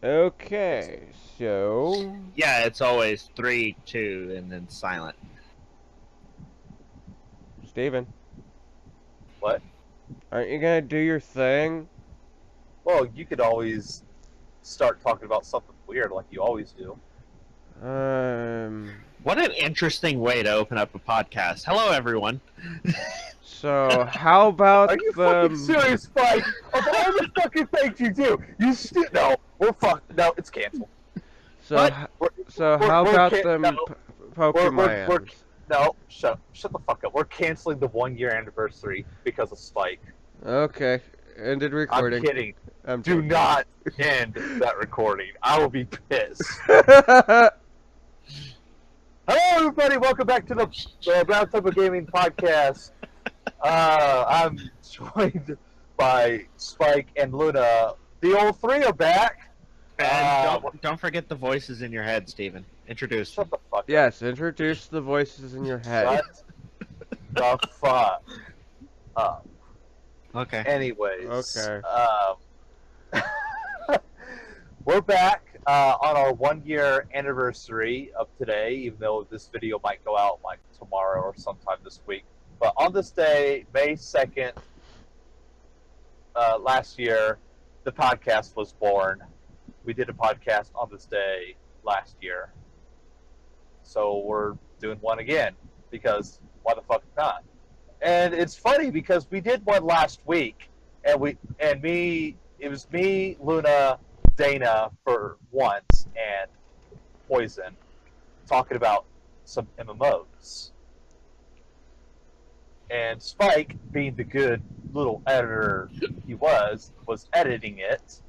Okay, so Yeah, it's always 3, 2, and then silent. Steven, What? aren't you gonna do your thing? Well, you could always start talking about something weird like you always do. What an interesting way to open up a podcast. Hello, everyone. So how about Are you fucking the serious, Spike? Of all the fucking things you do, you still no. We're fucked. No, it's canceled. so What? how about them No, we're Pokemons? no. Shut the fuck up. We're canceling the 1 year anniversary because of Spike. Okay, ended I'm recording. kidding. I'm Do joking. not end that recording. I will be pissed. Hello, everybody. Welcome back to the Roundtable Gaming podcast. I'm joined by Spike and Luna. The old three are back. And don't forget the voices in your head, Steven. Introduce them. Shut the fuck up. Yes, introduce the voices in your head. Shut the fuck up. Okay. Anyways. Okay. We're back on our 1 year anniversary of today, even though this video might go out like tomorrow or sometime this week. But on this day, May 2nd, last year, the podcast was born. We did a podcast on this day last year. So we're doing one again, because why the fuck not? And it's funny because we did one last week, and it was me, Luna, Dana for once, and Poison, talking about some MMOs. And Spike, being the good little editor he was editing it,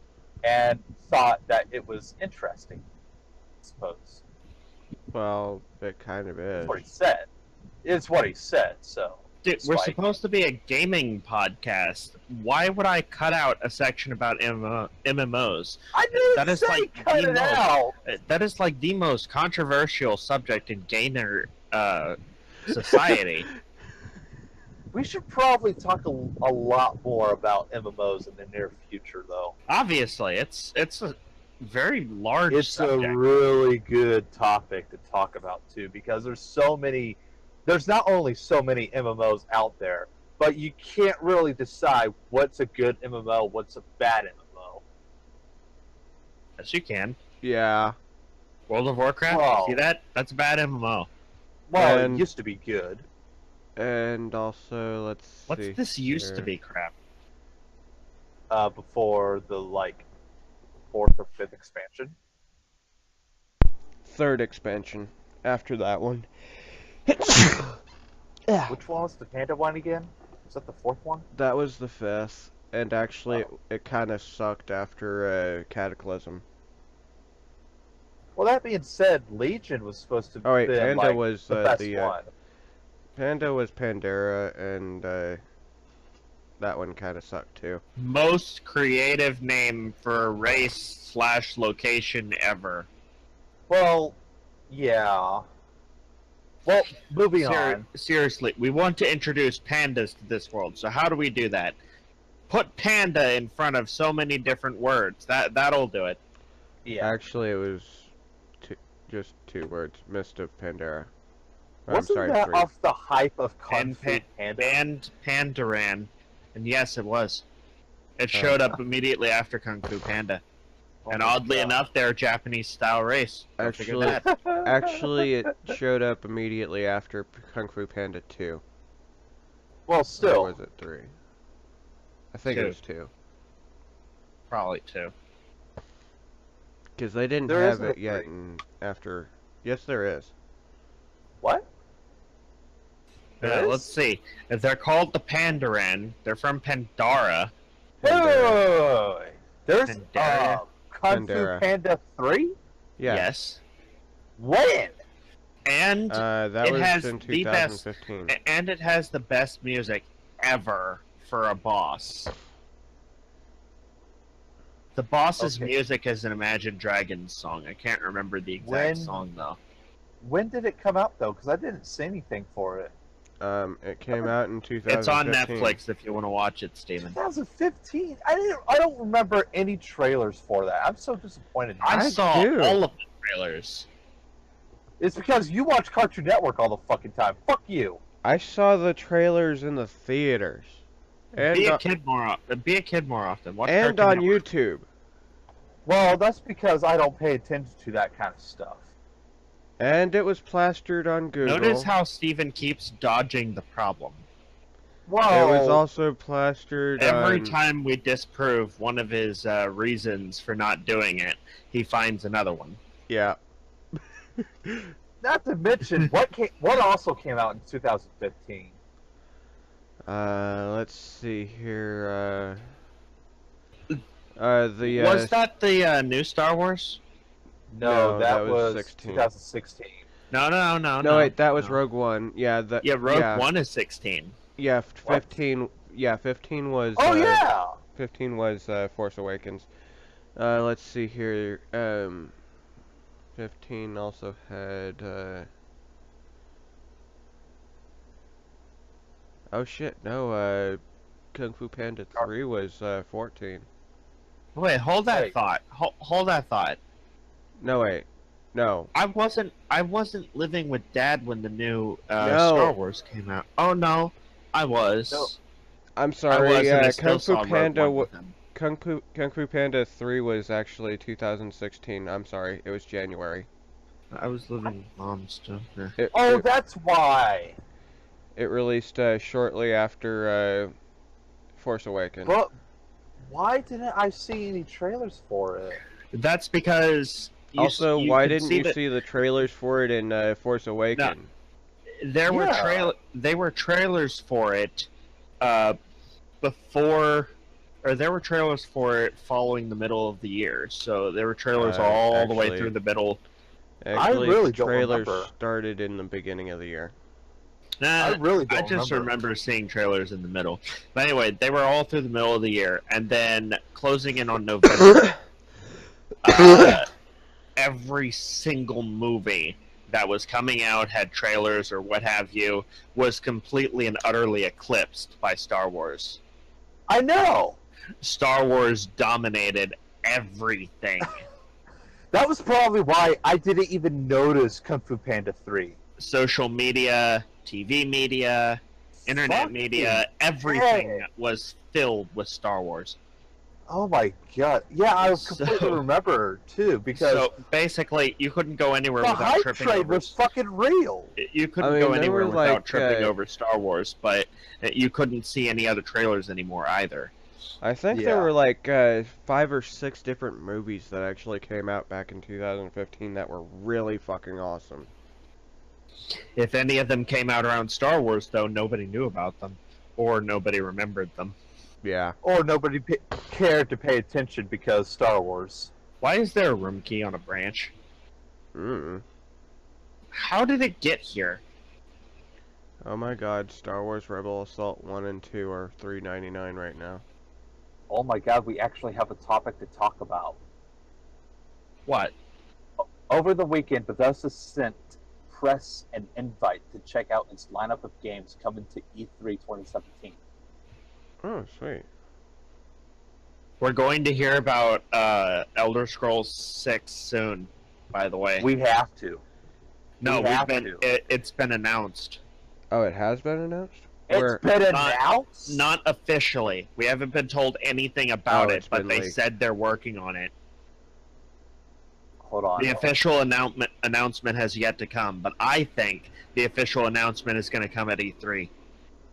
and thought that it was interesting, I suppose. Well, it kind of is. That's what he said. It's what he said, so. Dude, we're Spike. supposed to be a gaming podcast. Why would I cut out a section about MMOs? I didn't That is say like cut the it most- out. That is like the most controversial subject in gamer society. We should probably talk a lot more about MMOs in the near future, though. Obviously, it's a very large It's subject. a really good topic to talk about, too, because there's not only so many MMOs out there, but you can't really decide what's a good MMO, what's a bad MMO. Yes, you can. Yeah. World of Warcraft, Wow. see that? That's a bad MMO. Well, And- it used to be good. And also, let's What's see. this used to here. be crap? Before the, 4th or 5th expansion. Third expansion after that one. Which one was the Panda one again? Was that the 4th one? That was the 5th, and actually it kind of sucked after Cataclysm. Well, that being said, Legion was supposed to Oh wait, be Panda was the best the one. Panda was Pandera, and that one kind of sucked too. Most creative name for a race / location ever. Well, yeah. Well, moving on. Seriously, we want to introduce pandas to this world. So how do we do that? Put panda in front of so many different words. That'll do it. Yeah. Actually, it was just 2 words. Mist of Pandera. I'm Wasn't sorry, that 3. off the hype of Kung Fu Panda? Banned Pandaran, and yes, it was. It showed up immediately after Kung Fu Panda. Oh And my oddly God. enough, they're a Japanese-style race. Don't forget Actually, that. actually, it showed up immediately after Kung Fu Panda 2. Well, Or still. was it 3? I think 2. it was 2. Probably 2. Because they didn't There have isn't it a yet 3. after... Yes, there is. What? There is? Let's see. If they're called the Pandaran, they're from Pandara. Wait, wait, Pandera. wait, wait. There's Pandera. Kung Fu Pandera. Panda 3? Yeah. Yes. When? And That it was has in the best- 2015. and it has the best music ever for a boss. The boss's Okay. music is an Imagine Dragons song. I can't remember the exact When- song though. When did it come out, though? Because I didn't see anything for it. It came out in 2015. It's on Netflix if you want to watch it, Steven. 2015. I don't remember any trailers for that. I'm so disappointed. I saw do. all of the trailers. It's because you watch Cartoon Network all the fucking time. Fuck you. I saw the trailers in the theaters. And Be a kid more often. Watch and Cartoon on Network. YouTube. Well, that's because I don't pay attention to that kind of stuff. And it was plastered on Google. Notice how Steven keeps dodging the problem. Well, It was also plastered Every on... time we disprove one of his reasons for not doing it, he finds another one. Yeah. not to mention what also came out in 2015. Let's see here, Was that the new Star Wars? No, No, that that was was 16. 2016. No, wait, that was Rogue One. Yeah, Rogue One is 16. Yeah, What? 15. Yeah, 15 was. Oh yeah. 15 was Force Awakens. Let's see here. 15 also had. Oh shit! No. Kung Fu Panda 3 was 14. Wait, hold that Wait. thought. Hold that thought. No, wait. No. I wasn't living with Dad when the new No. Star Wars came out. Oh no, I was. No. I'm I sorry. was, and I still Kung Fu saw Rogue Panda. One with him. Kung Fu Panda 3 was actually 2016. I'm sorry. It was January. I was living with Mom still. Yeah. Oh, that's why. It released shortly after Force Awakens. But why didn't I see any trailers for it? That's because. Also, you why could didn't you that see the trailers for it in Force Awakens? There were Yeah. They were trailers for it, before, or there were trailers for it following the middle of the year. So there were trailers all the way actually- through the middle. Actually, really don't trailers remember. started in the beginning of the year. I really I don't just remember. remember seeing trailers in the middle. But anyway, they were all through the middle of the year, and then closing in on November, every single movie that was coming out, had trailers or what have you, was completely and utterly eclipsed by Star Wars. I know. Star Wars dominated everything. That was probably why I didn't even notice Kung Fu Panda 3. Social media, TV media, internet Fucking media, everything hey. was filled with Star Wars. Oh my god. Yeah, I So- completely remember too because So basically, you couldn't go anywhere the without hype tripping train over. was fucking real. You couldn't I mean, go there anywhere were, without like, tripping over Star Wars, but you couldn't see any other trailers anymore either. I think Yeah. there were like 5 or 6 different movies that actually came out back in 2015 that were really fucking awesome. If any of them came out around Star Wars, though, nobody knew about them, or nobody remembered them. Yeah. Or nobody cared to pay attention because Star Wars. Why is there a room key on a branch? Mm. How did it get here? Oh my god, Star Wars Rebel Assault 1 and 2 are $3.99 right now. Oh my god, we actually have a topic to talk about. What? Over the weekend, Bethesda sent press an invite to check out its lineup of games coming to E3 2017. Oh, sweet. We're going to hear about Elder Scrolls 6 soon, by the way. We have to. No, we have we've been. to. It's been announced. Oh, it has been announced? It's been announced? Not officially. We haven't been told anything about Oh, it, it's but been they leaked. said they're working on it. Hold on. The official announcement has yet to come, but I think the official announcement is going to come at E3.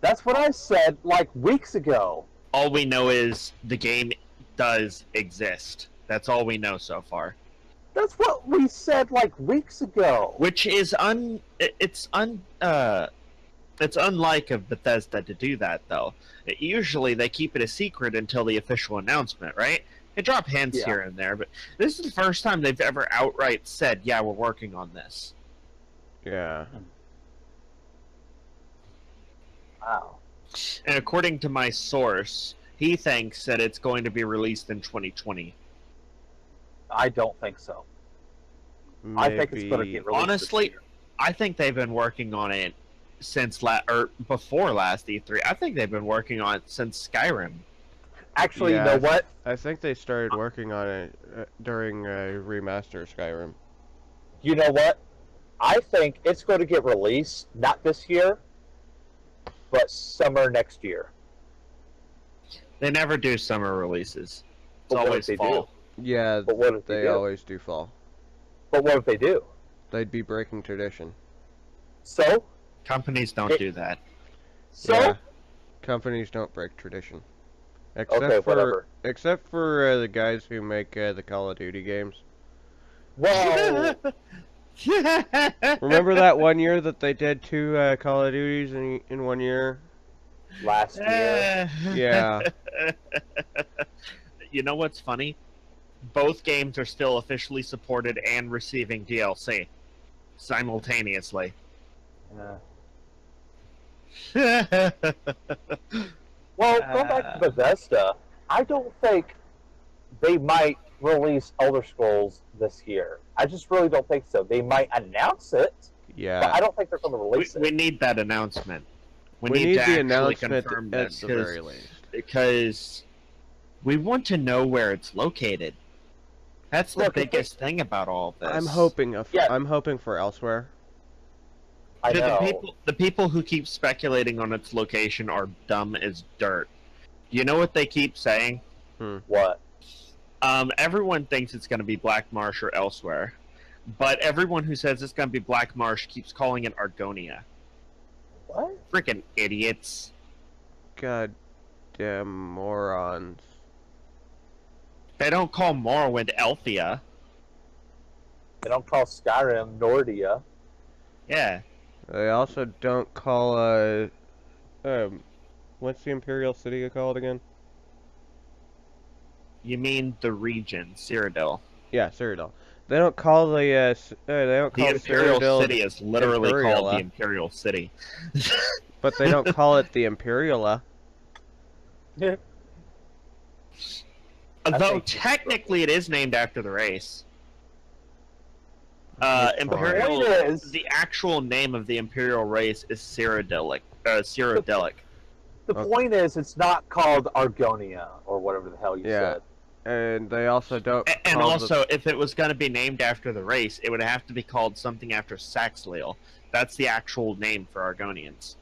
That's what I said like weeks ago. All we know is the game does exist. That's all we know so far. That's what we said like weeks ago. Which is it's unlike of Bethesda to do that, though. Usually they keep it a secret until the official announcement, right? They drop hints Yeah. here and there, but this is the first time they've ever outright said, yeah, we're working on this. Yeah. Wow. And according to my source, he thinks that it's going to be released in 2020. I don't think so. I think it's going to get released. Honestly, this year. I think they've been working on it since or before last E3. I think they've been working on it since Skyrim. Actually, Yeah, you know what? I think they started working on it during remaster Skyrim. You know what? I think it's going to get released not this year, but summer next year. They never do summer releases. It's But what always if they fall. Yeah, But what if they they do? always do fall. But what if they do? They'd be breaking tradition. So? Companies don't do that. So? Yeah. Companies don't break tradition. Except Okay, for whatever. except for the guys who make the Call of Duty games. Well, Remember that one year that they did 2 Call of Duties in 1 year? last year. Yeah. You know what's funny? Both games are still officially supported and receiving DLC simultaneously. Well, going back to Bethesda, I don't think they might release Elder Scrolls this year. I just really don't think so. They might announce it, but Yeah. I don't think they're going to release we it. need that announcement. We need need to the actually announcement confirm at this the very least. because we want to know where it's located. That's the Look, biggest thing about all this. I'm hoping Yeah. I'm hoping for elsewhere. I know. The people who keep speculating on its location are dumb as dirt. You know what they keep saying? What? Everyone thinks it's going to be Black Marsh or elsewhere, but everyone who says it's going to be Black Marsh keeps calling it Argonia. What? Freaking idiots. God damn morons. They don't call Morrowind Elthia. They don't call Skyrim Nordia. Yeah. They also don't call what's the Imperial City called again? You mean the region, Cyrodiil. Yeah, Cyrodiil. They don't call they don't The call Imperial Cyrodiil City is literally called Imperiala. the Imperial City. But they don't call it the Imperiala. Though think- technically it is named after the race. It's Imperial. fine. It is. The actual name of the Imperial race is Cyrodiilic. Cyrodiilic. The Okay. point is, it's not called Argonia or whatever the hell you Yeah. said. And they also don't And call also, if it was going to be named after the race, it would have to be called something after Saxleal. That's the actual name for Argonians.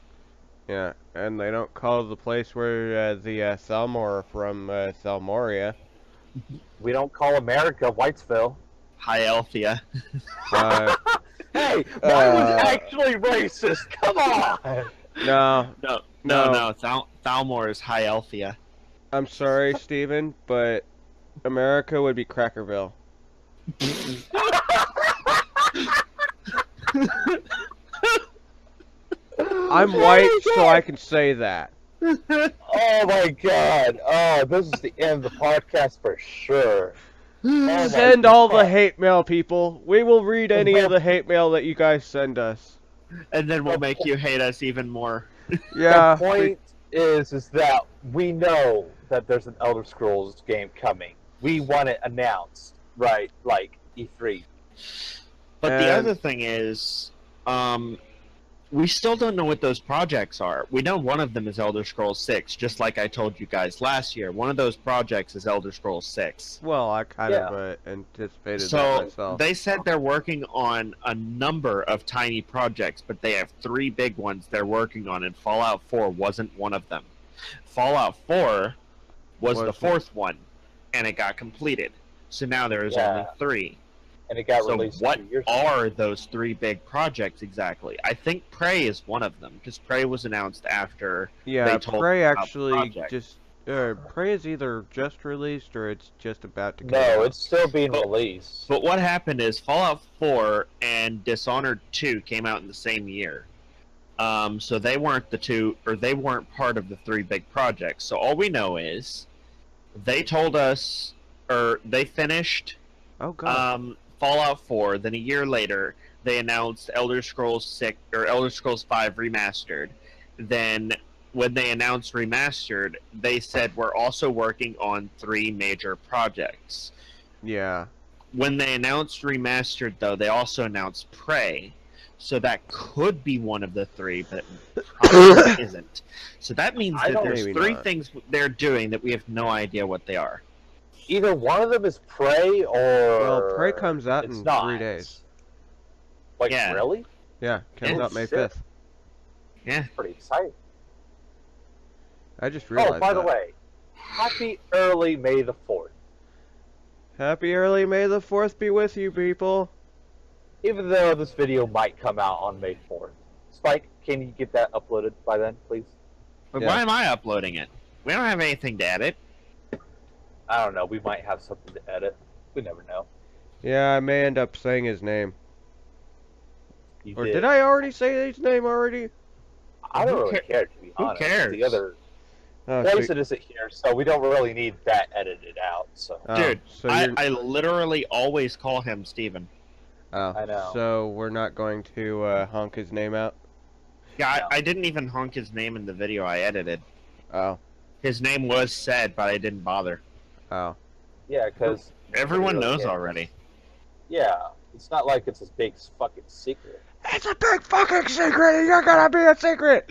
yeah, and they don't call the place where the Thalmor are from Thalmoria. We don't call America Whitesville. Hyelthia. Uh, Hey, that was Uh, actually racist. Come on. no, No. Thalmor is Hyelthia. I'm sorry, Steven, but America would be Crackerville. I'm white, so I can say that. Oh my god. Oh, this is the end of the podcast for sure. Oh my Send all the God. hate mail, people. We will read any of the hate mail that you guys send us. And then we'll make you hate us even more. Yeah. The point is that we know that there's an Elder Scrolls game coming. We want it announced, right? Like E3. But the And- other thing is, we still don't know what those projects are. We know one of them is Elder Scrolls 6, just like I told you guys last year. One of those projects is Elder Scrolls 6. Well, I kind Yeah. of anticipated that So myself. they said they're working on a number of tiny projects, but they have 3 big ones they're working on, and Fallout 4 wasn't one of them. Fallout 4 was the Was- 4th one, and it got completed. So now there is Yeah. only 3. And it got So released what 2 years ago. are those 3 big projects exactly? I think Prey is one of them, because Prey was announced after. Yeah, they told Prey about the actually project. just Prey is either just released or it's just about to come No, out. it's still being But- released. But what happened is Fallout 4 and Dishonored 2 came out in the same year. So they weren't they weren't part of the 3 big projects. So all we know is they told us, or they finished Oh god. Fallout 4. Then a year later, they announced Elder Scrolls 6 or Elder Scrolls 5 Remastered. Then when they announced Remastered, they said we're also working on 3 major projects. Yeah. When they announced Remastered, though, they also announced Prey, So that could be one of the three, but it probably isn't. So that means I that don't- there's Maybe three not. things they're doing that we have no idea what they are. Either one of them is Prey or Well, Prey comes out it's in not. 3 days. Like Yeah. really? Yeah, comes Yeah. out May Shit. 5th. Yeah. Pretty exciting. I just realized Oh, by the that. way, happy early May the 4th. Happy early May the 4th be with you, people. Even though this video might come out on May 4th. Spike, can you get that uploaded by then, please? But Yeah. why am I uploading it? We don't have anything to edit. I don't know. We might have something to edit. We never know. Yeah, I may end up saying his name. You Or did I already say his name already? I don't Who really ca- care, to be who honest. cares? The other Oh, Poison isn't here, so we don't really need that edited out. So Dude, so I, you're... I literally always call him Steven. Oh, I know. so we're not going to honk his name out? Yeah, No. I didn't even honk his name in the video I edited. Oh, His name was said, but I didn't bother. oh. yeah, because Everyone knows already. Yeah, it's not like it's a big fucking secret. It's a big fucking secret, and you're gonna be a secret!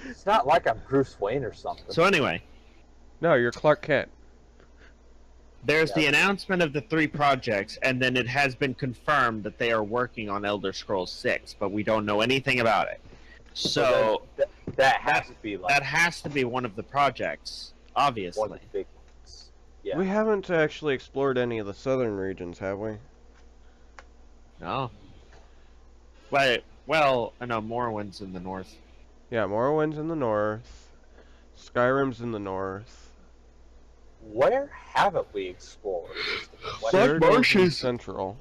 It's not like I'm Bruce Wayne or something. So anyway, No, you're Clark Kent. there's the Yeah. announcement of the three projects, and then it has been confirmed that they are working on Elder Scrolls 6, but we don't know anything about it. So that has to be like that has to be one of the projects, one of obviously. the big ones. Yeah. We haven't actually explored any of the southern regions, have we? No. Wait, well, I know Morrowind's in the north. Yeah, Morrowind's in the north. Skyrim's in the north. Where haven't we explored? Is the question. Black Cyrodiil's Marsh in is- central.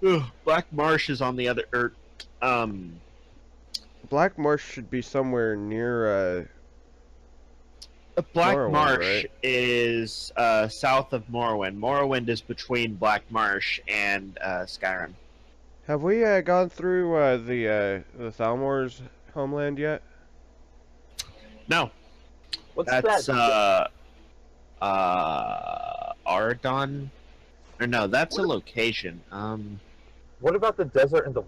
Ugh, Black Marsh is on the other. Black Marsh should be somewhere near, Black Morrowind, Marsh right? is south of Morrowind. Morrowind is between Black Marsh and Skyrim. Have we gone through the Thalmor's homeland yet? No, What's that's that? Ardon. Or no, that's a What- location. What about the desert in the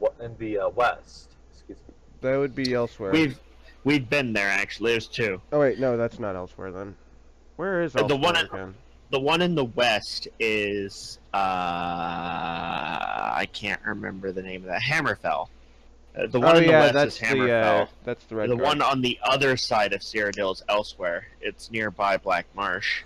west? Excuse me. That would be elsewhere. We've been there actually. There's two. Oh wait, no, that's not elsewhere then. Where is The elsewhere one again? The one in the west is I can't remember the name of that. Hammerfell. The one Oh in the yeah, west that's is the Hammerfell. that's the red The card. one on the other side of Cyrodiil is elsewhere. It's nearby Black Marsh.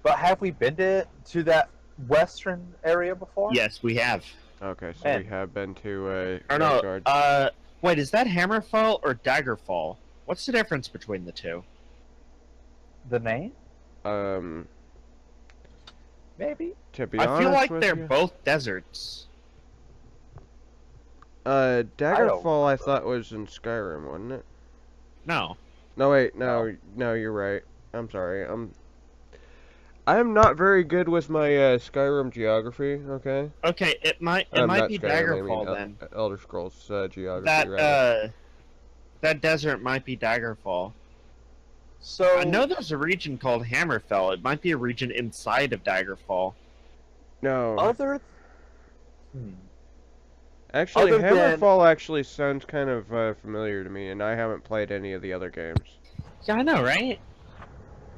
But have we been to that western area before? Yes, we have. Okay, so Man. we have been to Or no, Redguard. wait, is that Hammerfell or Daggerfall? What's the difference between the two? The name? Maybe. To be I honest feel like with they're you, both deserts. Daggerfall I remember. thought was in Skyrim, wasn't it? No. No, wait, no, you're right. I'm sorry. I am not very good with my Skyrim geography. Okay. Okay, it might Not be Skyrim, I mean, Daggerfall then. Elder Scrolls geography. That rather. that desert might be Daggerfall. So I know there's a region called Hammerfell. It might be a region inside of Daggerfall. No, other. actually, other than- Hammerfall actually sounds kind of familiar to me, and I haven't played any of the other games. Yeah, I know, right?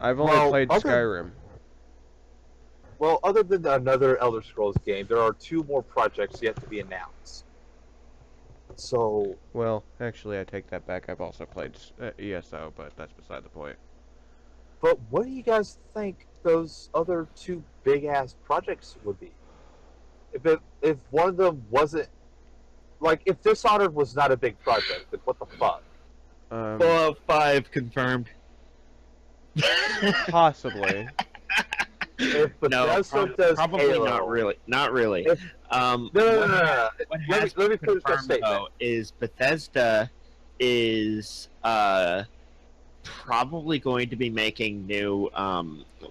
I've only Well, played other- Skyrim. Well, other than another Elder Scrolls game, there are two more projects yet to be announced. So Well, actually, I take that back. I've also played ESO, but that's beside the point. but what do you guys think those other two big ass projects would be? If one of them wasn't like if Dishonored was not a big project, then what the fuck? Fallout 5 confirmed. Possibly. If No, Bethesda does probably Halo, not really. Not really. If- No. No. What Let has me been finish my confirmed, statement. though, is Bethesda is probably going to be making new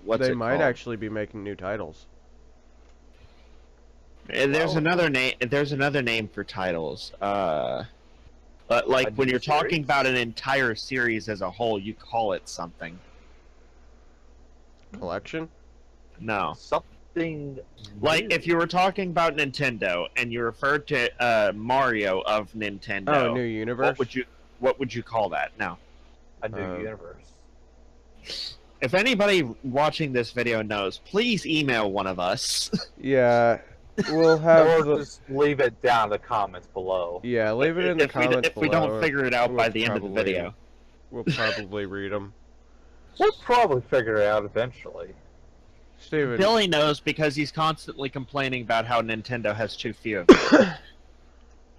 what's They it might called? actually be making new titles. There's Oh. another name. There's another name for titles. Like A when new you're talking series? about an entire series as a whole, you call it something. Collection? No. something Like, new. if you were talking about Nintendo and you referred to Mario of Nintendo, Oh, new universe. what would you call that? Now, a new universe. if anybody watching this video knows, please email one of us. Yeah, we'll have Or the. just leave it down in the comments below. Yeah, leave it in the comments if we don't figure it out We'll by the end of the video. We'll probably read them. We'll probably figure it out eventually. Steven. Billy knows because he's constantly complaining about how Nintendo has too few of them.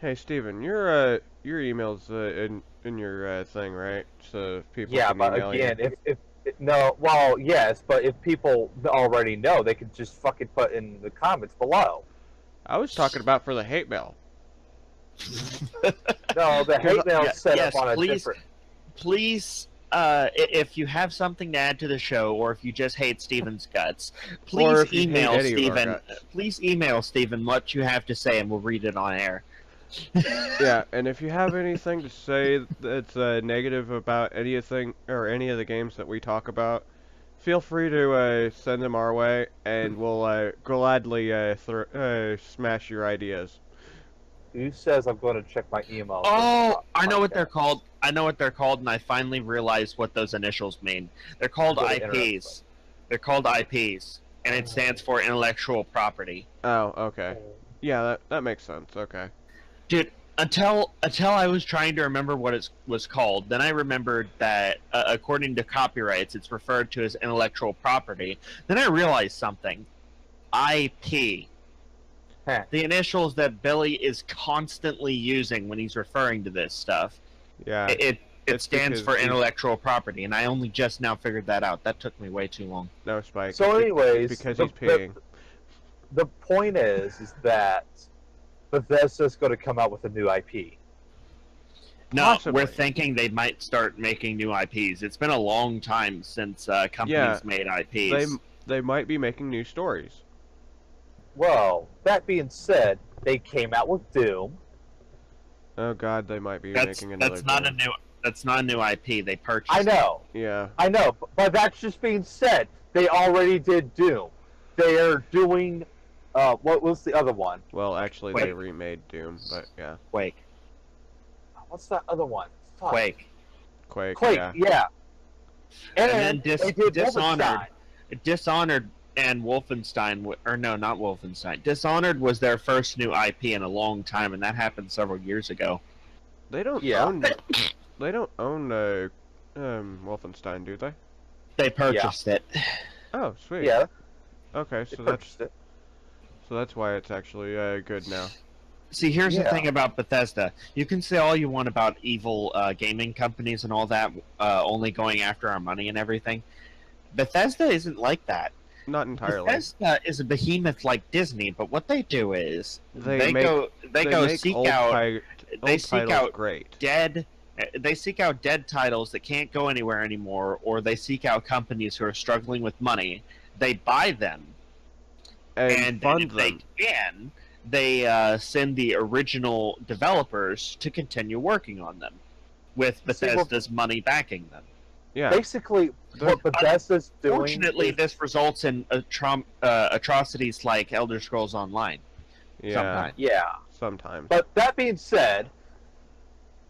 Hey, Steven, your email's in your thing, right? So people Yeah, can but email again, you. if no, well, yes, but if people already know, they could just fucking put in the comments below. I was talking about for the hate mail. No, the hate mail is set yes, up on a please, different. Please, if you have something to add to the show, or if you just hate Steven's guts, please email Steven. Please email Steven what you have to say, and we'll read it on air. Yeah, and if you have anything to say that's negative about anything or any of the games that we talk about, feel free to send them our way, and we'll gladly smash your ideas. Who says I'm going to check my email? Oh, I know what they're called. I know what they're called, and I finally realized what those initials mean. They're called IPs. They're called IPs, and it stands for intellectual property. Oh, okay. Yeah, that makes sense. Okay. Dude, until I was trying to remember what it was called, then I remembered that according to copyrights, it's referred to as intellectual property. Then I realized something. IP. Huh. The initials that Billy is constantly using when he's referring to this stuff. Yeah. It stands for intellectual property, and I only just now figured that out. That took me way too long. No, Spike. So anyways, because he's peeing. The point is that Bethesda's going to come out with a new IP. No, Possibly. we're thinking they might start making new IPs. It's been a long time since companies made IPs. They might be making new stories. Well, that being said, they came out with Doom. Oh God, they might be making another. That's not a new IP. They purchased. I know. Yeah. I know, but that's just being said. They already did Doom. They are doing. What was the other one? Well, actually, they remade Doom, but yeah. Quake. What's that other one? Fuck. Quake. Quake. Yeah. And then they did Dishonored and Wolfenstein, or no, not Wolfenstein. Dishonored was their first new IP in a long time, and that happened several years ago. They don't own. They don't own Wolfenstein, do they? They purchased it. Oh, sweet. Yeah. Okay, so that's why it's actually good now. See, here's the thing about Bethesda. You can say all you want about evil gaming companies and all that, only going after our money and everything. Bethesda isn't like that. Not entirely. Bethesda is a behemoth like Disney, but what they do is they seek out dead titles that can't go anywhere anymore, or they seek out companies who are struggling with money. They buy them, and fund them. They send the original developers to continue working on them, with Bethesda's money backing them. Yeah. Basically, what Bethesda's doing. Fortunately, this results in atrocities like Elder Scrolls Online. Yeah. Sometimes. But that being said,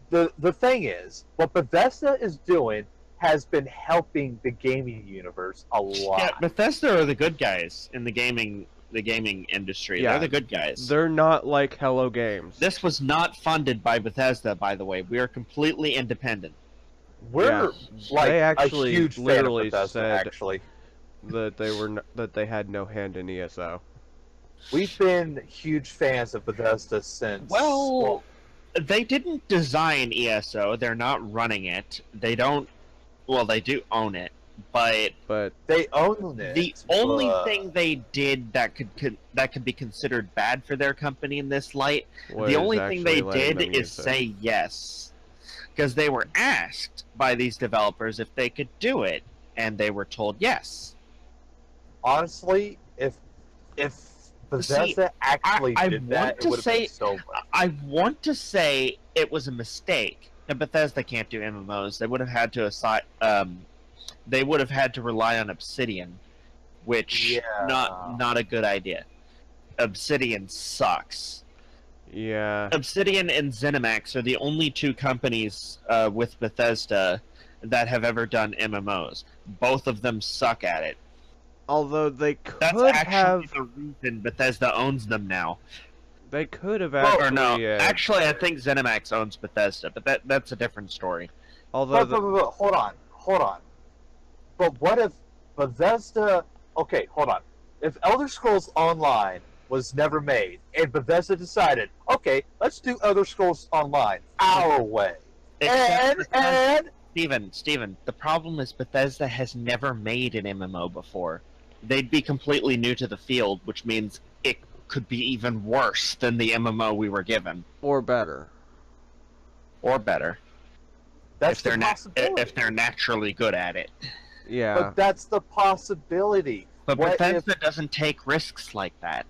the thing is, what Bethesda is doing has been helping the gaming universe a lot. Yeah, Bethesda are the good guys in the gaming industry. Yeah. They're the good guys. They're not like Hello Games. This was not funded by Bethesda, by the way. We are completely independent. We're like they actually a huge literally fan of Bethesda, said that they had no hand in ESO. We've been huge fans of Bethesda since. Well, they didn't design ESO. They're not running it. They don't. Well, they do own it, but they own it. The only thing they did that could be considered bad for their company in this light, the only thing they did is say yes. Because they were asked by these developers if they could do it, and they were told yes. Honestly, if Bethesda actually did that, it would have been so much. I want to say it was a mistake. Now, Bethesda can't do MMOs. They would have had to rely on Obsidian, which Yeah. not a good idea. Obsidian sucks. Yeah. Obsidian and ZeniMax are the only two companies with Bethesda that have ever done MMOs. Both of them suck at it. Although they That's could actually have, the reason Bethesda owns them now. they could have Well, actually. Or no, actually, I think ZeniMax owns Bethesda, but that's a different story. although But hold on. But what if Bethesda? Okay, hold on. If Elder Scrolls Online was never made, and Bethesda decided, okay, let's do Elder Scrolls Online our way, and Steven, the problem is Bethesda has never made an MMO before. They'd be completely new to the field, which means it could be even worse than the MMO we were given. or better. Or better. that's if they're the possibility. if they're naturally good at it. Yeah. But that's the possibility. But What Bethesda doesn't take risks like that.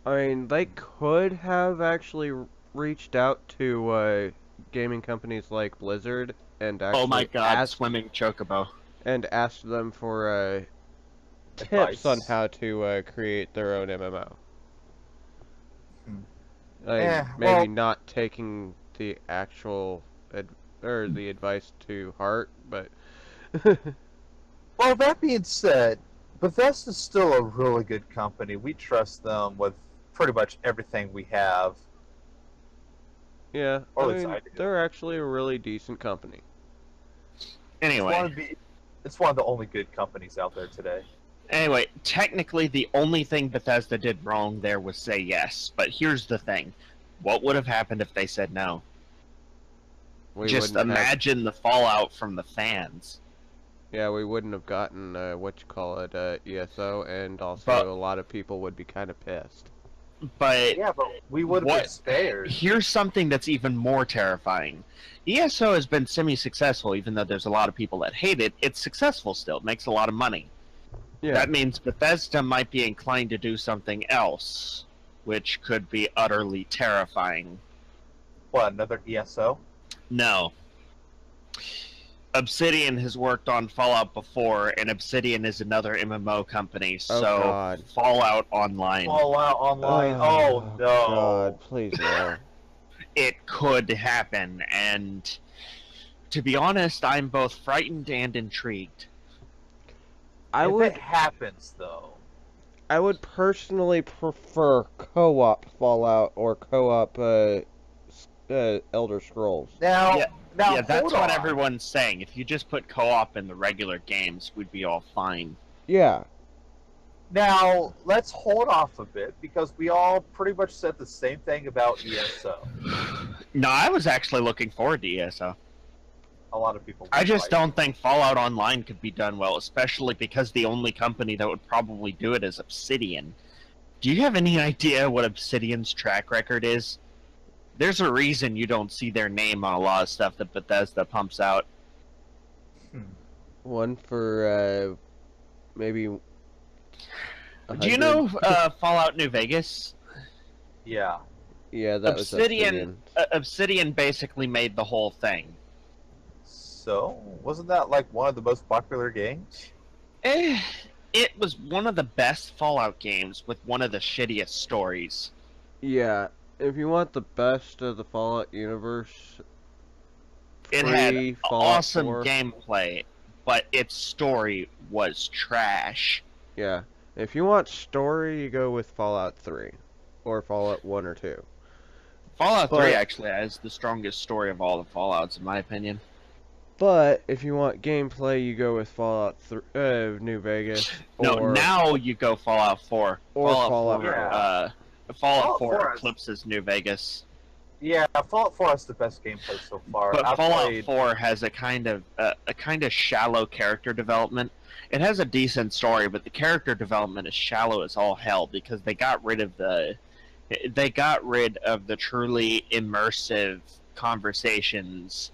I mean, they could have actually reached out to gaming companies like Blizzard and actually Oh my god, asked swimming chocobo. them for tips Advice. on how to create their own MMO. Hmm. Maybe well- not taking the actual or the advice to heart, but Well, that being said, Bethesda's still a really good company. We trust them with pretty much everything we have. yeah, Or I at least mean, I do. they're actually a really decent company. Anyway, It's one of the only good companies out there today. technically the only thing Bethesda did wrong there was say yes. But here's the thing. What would have happened if they said no? We Just wouldn't have- imagine the fallout from the fans. Yeah, we wouldn't have gotten ESO, and also But- a lot of people would be kind of pissed. But Yeah, but we would have been What- spared. here's something that's even more terrifying. ESO has been semi-successful, even though there's a lot of people that hate it. It's successful still. It makes a lot of money. Yeah, That means Bethesda might be inclined to do something else, which could be utterly terrifying. What, another ESO? No. Obsidian has worked on Fallout before, and Obsidian is another MMO company, Oh, so God. Fallout Online. Fallout Online. Oh, no. God, please no. It could happen, and to be honest, I'm both frightened and intrigued. I If would it happens, though. I would personally prefer co-op Fallout or co-op Elder Scrolls. Now, Yeah, now yeah, that's hold what on. everyone's saying. If you just put co-op in the regular games, we'd be all fine. Yeah, Now, let's hold off a bit, because we all pretty much said the same thing about ESO. No, I was actually looking forward to ESO. A lot of people. I just like- don't think Fallout Online could be done well, especially because the only company that would probably do it is Obsidian. Do you have any idea what Obsidian's track record is? There's a reason you don't see their name on a lot of stuff that Bethesda pumps out. one for maybe. Do you know Fallout New Vegas? Yeah. Yeah, that was Obsidian. Obsidian basically made the whole thing. So, wasn't that like one of the most popular games? It was one of the best Fallout games with one of the shittiest stories. Yeah, if you want the best of the Fallout universe, It had pre-Fallout awesome 4, gameplay, but its story was trash. Yeah, if you want story, you go with Fallout 3 or Fallout 1 or 2. Fallout But- 3 actually has the strongest story of all the Fallouts, in my opinion. But if you want gameplay, you go with Fallout New Vegas. No, or, now you go Fallout 4. Or Fallout 4, 4. Fallout Fallout 4 4 is- eclipses New Vegas. Yeah, Fallout 4 has the best gameplay so far. But I've Fallout played- 4 has a kind of shallow character development. It has a decent story, but the character development is shallow as all hell because they got rid of the truly immersive conversations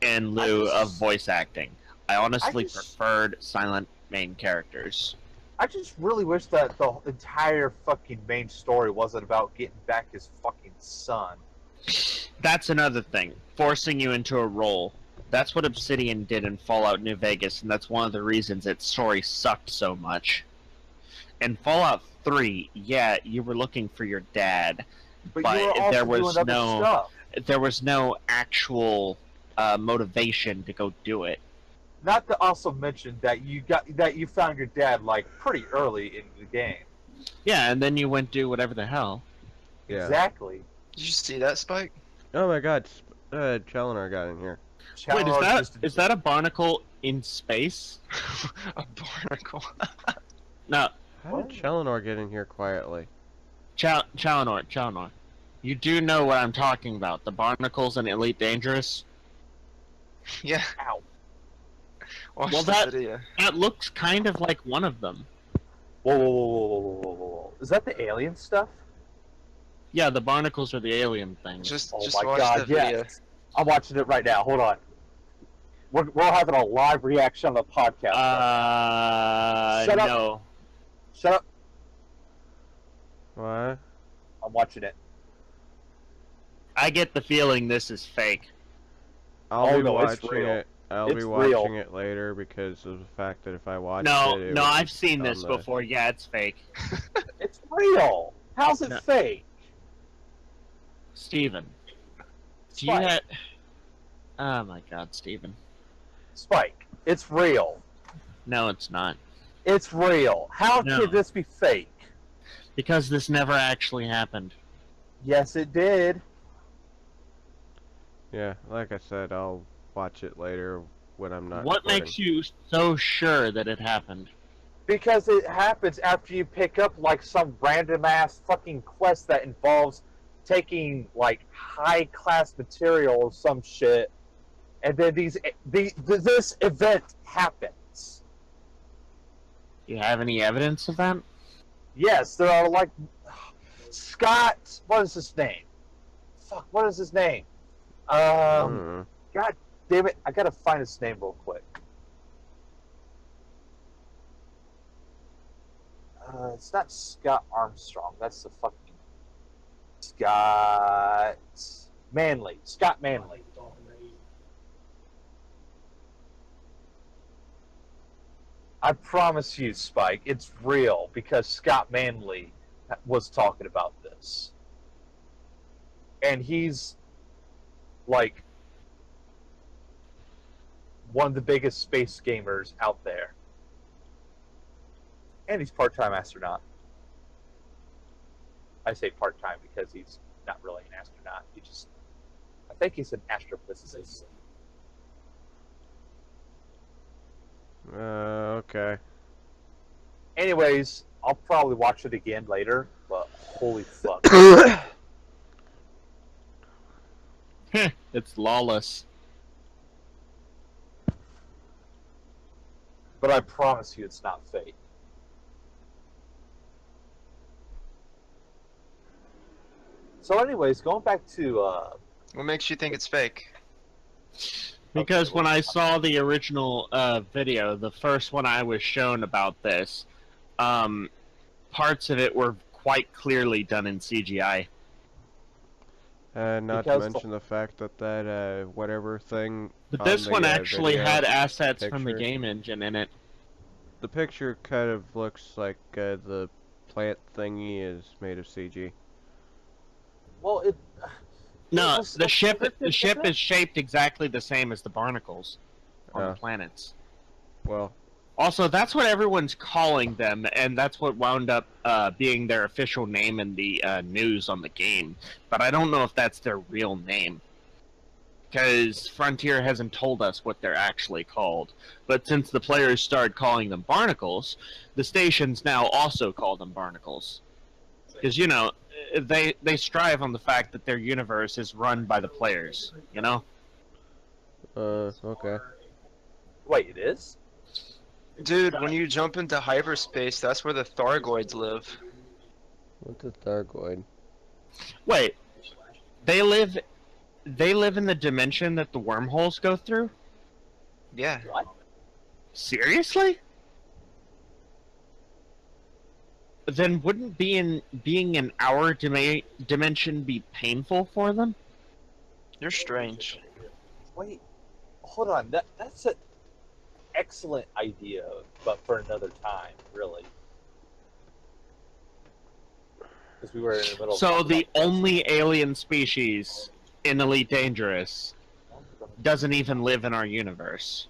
in lieu of voice acting. I honestly preferred silent main characters. I just really wish that the entire fucking main story wasn't about getting back his fucking son. That's another thing, forcing you into a role. That's what Obsidian did in Fallout New Vegas, and that's one of the reasons its story sucked so much. in Fallout 3, yeah, you were looking for your dad, But you were also there was doing other stuff. there was no actual motivation to go do it. Not to also mention that you found your dad like pretty early in the game. Yeah, and then you went do whatever the hell. Yeah. Exactly. Did you see that, Spike? Oh my God, Chalenor got in here. Wait, Chalenor is that a barnacle in space? A barnacle. No, How did Chalenor get in here quietly? Chalenor. You do know what I'm talking about. The barnacles in Elite Dangerous? Yeah. Ow. Watch Well, the video. That looks kind of like one of them. Whoa. Is that the alien stuff? Yeah, the barnacles are the alien things. Just Oh just my watch God, the video. yes. I'm watching it right now. Hold on. We're having a live reaction on the podcast. Shut up. No. Shut up. What? I'm watching it. I get the feeling this is fake. I'll be no, it's watching real. it. I'll be It's watching real. it later because of the fact that if I watched No, it, no, would I've seen on this the- before. Yeah, it's fake. It's real. How's it No. fake? Steven. Do you Spike. have... Oh my God, Steven. Spike. It's real. No, it's not. It's real. How No. could this be fake? Because this never actually happened. Yes, it did. Yeah, like I said, I'll watch it later when I'm not. What recording. makes you so sure that it happened? Because it happens after you pick up like some random ass fucking quest that involves taking like high class material or some shit, and then this event happens. Do you have any evidence of that? Yes, there are like Scott. What is his name? Fuck. What is his name? God damn it! I gotta find his name real quick. It's not Scott Armstrong. That's the fucking Scott Manley. Scott Manley. I promise you, Spike, it's real because Scott Manley was talking about this. And he's like one of the biggest space gamers out there. And he's part-time astronaut. I say part-time because he's not really an astronaut. I think he's an astrophysicist. Okay. Anyways, I'll probably watch it again later, but holy fuck. It's lawless. But I promise you it's not fake. So anyways, going back to What makes you think it's fake? Because Okay, when well, I saw the original video, the first one I was shown about this, parts of it were quite clearly done in CGI. And not to Because mention the fact that whatever thing. But on this the, one actually video, had assets from the picture. game engine in it. The picture kind of looks like the plant thingy is made of CG. well, it No, was the ship isn't it? is shaped exactly the same as the barnacles on Oh. the planets. Well, Also, that's what everyone's calling them, and that's what wound up being their official name in the news on the game. But I don't know if that's their real name. Because Frontier hasn't told us what they're actually called. But since the players started calling them barnacles, the stations now also call them barnacles. Because, you know, they strive on the fact that their universe is run by the players, you know? okay. Wait, it is? Dude, when you jump into hyperspace, that's where the Thargoids live. What's a Thargoid? Wait, they live in the dimension that the wormholes go through? Yeah. What? Seriously? Then wouldn't being in our dimension be painful for them? You're strange. Wait, hold on. That's an excellent idea, but for another time, really. because we were in the middle. So of the only alien species in Elite Dangerous doesn't even live in our universe.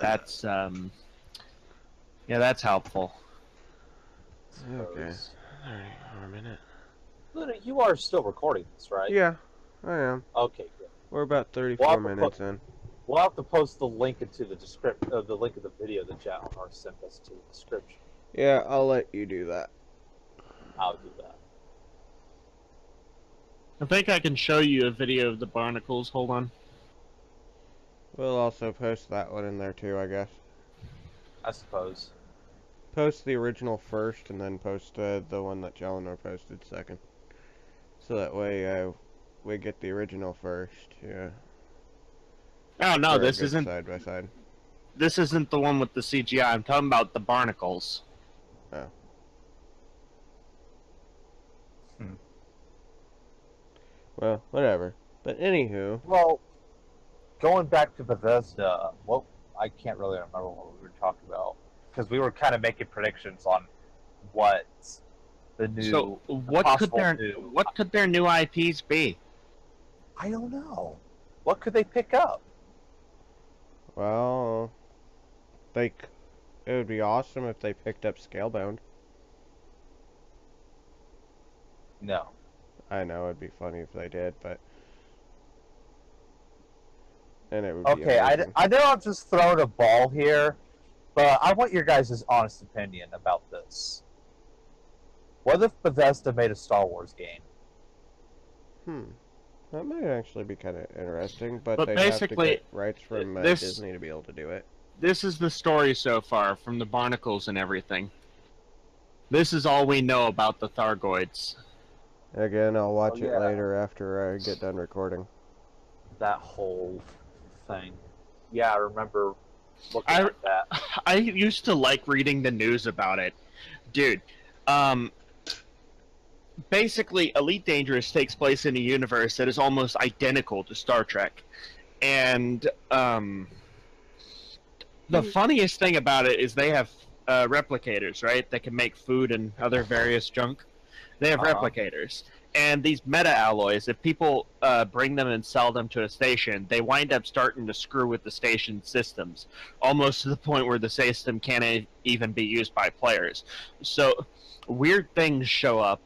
That's yeah, that's helpful. Okay. Alright, for a minute. Luna, you are still recording this, right? Yeah, I am. Okay, good. We're about 34 minutes in. We'll have to post the link into the description, the link of the video that Chalenor sent us to the description. Yeah, I'll let you do that. I'll do that. I think I can show you a video of the barnacles. Hold on. We'll also post that one in there too, I guess. I suppose. Post the original first, and then post the one that Chalenor posted second. So that way, we get the original first, yeah. Oh no, Or this good isn't. side by side. This isn't the one with the CGI. I'm talking about the barnacles. Oh. Well, whatever. But anywho. Well, going back to Bethesda, well, I can't really remember what we were talking about because we were kind of making predictions on what the new. So what could their new IPs be? I don't know. What could they pick up? Well, it would be awesome if they picked up Scalebound. No. I know it'd be funny if they did, but and it would be Okay, amazing. I know I'm just throwing a ball here, but I want your guys' honest opinion about this. What if Bethesda made a Star Wars game? That might actually be kind of interesting, but they'd basically, have to get rights from Disney to be able to do it. This is the story so far from the barnacles and everything. This is all we know about the Thargoids. Again, I'll watch yeah. it later after I get done recording. That whole thing. Yeah, I remember looking at that. I used to like reading the news about it. Dude, basically, Elite Dangerous takes place in a universe that is almost identical to Star Trek. And the funniest thing about it is they have replicators, right? That can make food and other various junk. They have replicators. And these meta-alloys, if people bring them and sell them to a station, they wind up starting to screw with the station systems, almost to the point where the system can't even be used by players. So weird things show up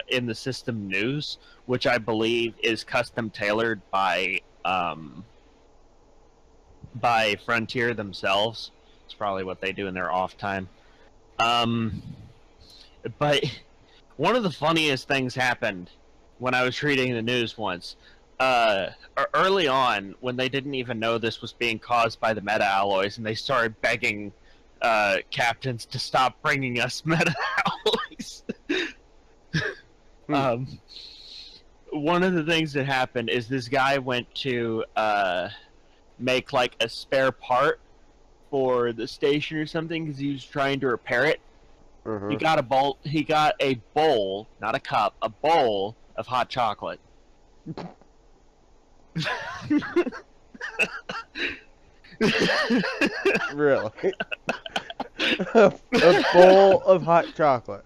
in the system news, which I believe is custom tailored by Frontier themselves. It's probably what they do in their off time. But one of the funniest things happened when I was reading the news once. Early on, when they didn't even know this was being caused by the meta-alloys, and they started begging captains to stop bringing us meta-alloys. One of the things that happened is this guy went to make like a spare part for the station or something because he was trying to repair it. He got a bowl. He got a bowl, not a cup, a bowl of hot chocolate. Really? A bowl of hot chocolate.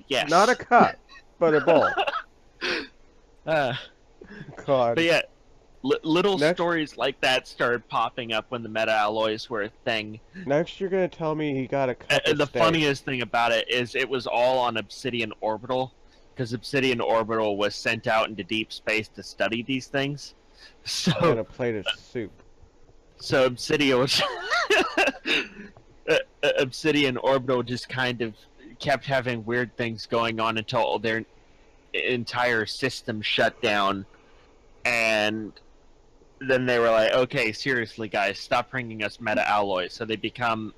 Yes. Not a cup, but a bowl. God. But yeah, little stories like that started popping up when the meta-alloys were a thing. Next, you're gonna tell me he got a cup of The steak. funniest thing about it is it was all on Obsidian Orbital, because Obsidian Orbital was sent out into deep space to study these things. So And a plate of soup. So Obsidian was Obsidian Orbital just kind of kept having weird things going on until their entire system shut down, and then they were like, okay, seriously guys, stop bringing us meta alloys. So they became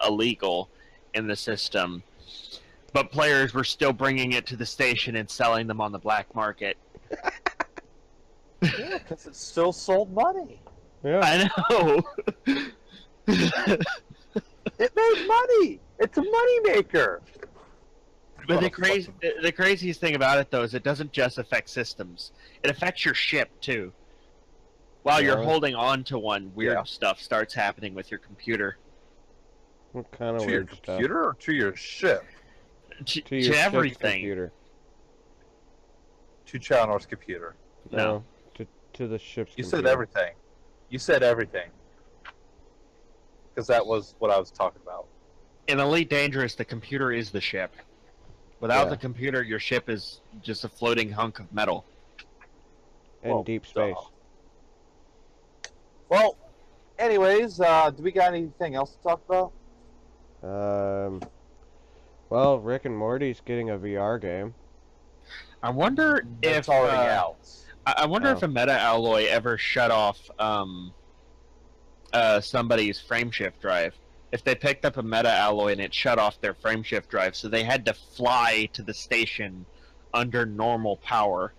illegal in the system, but players were still bringing it to the station and selling them on the black market. Yeah, because it still sold money. Yeah. I know. It made money. It's a money maker. But the craziest thing about it, though, is it doesn't just affect systems. It affects your ship, too. While you're holding on to one, weird stuff starts happening with your computer. What kind of To your weird stuff? computer or to your ship? To your to ship's everything. computer. To Chalenor's computer. No. To the ship's You computer. said everything. You said everything. Because that was what I was talking about. In Elite Dangerous, the computer is the ship. Without Yeah. the computer, your ship is just a floating hunk of metal. In Well, deep space. Well, anyways, do we got anything else to talk about? Well, Rick and Morty's getting a VR game. I wonder It's if already out. I wonder if Oh. a meta alloy ever shut off somebody's frameshift drive. If they picked up a meta alloy and it shut off their frameshift drive, so they had to fly to the station under normal power,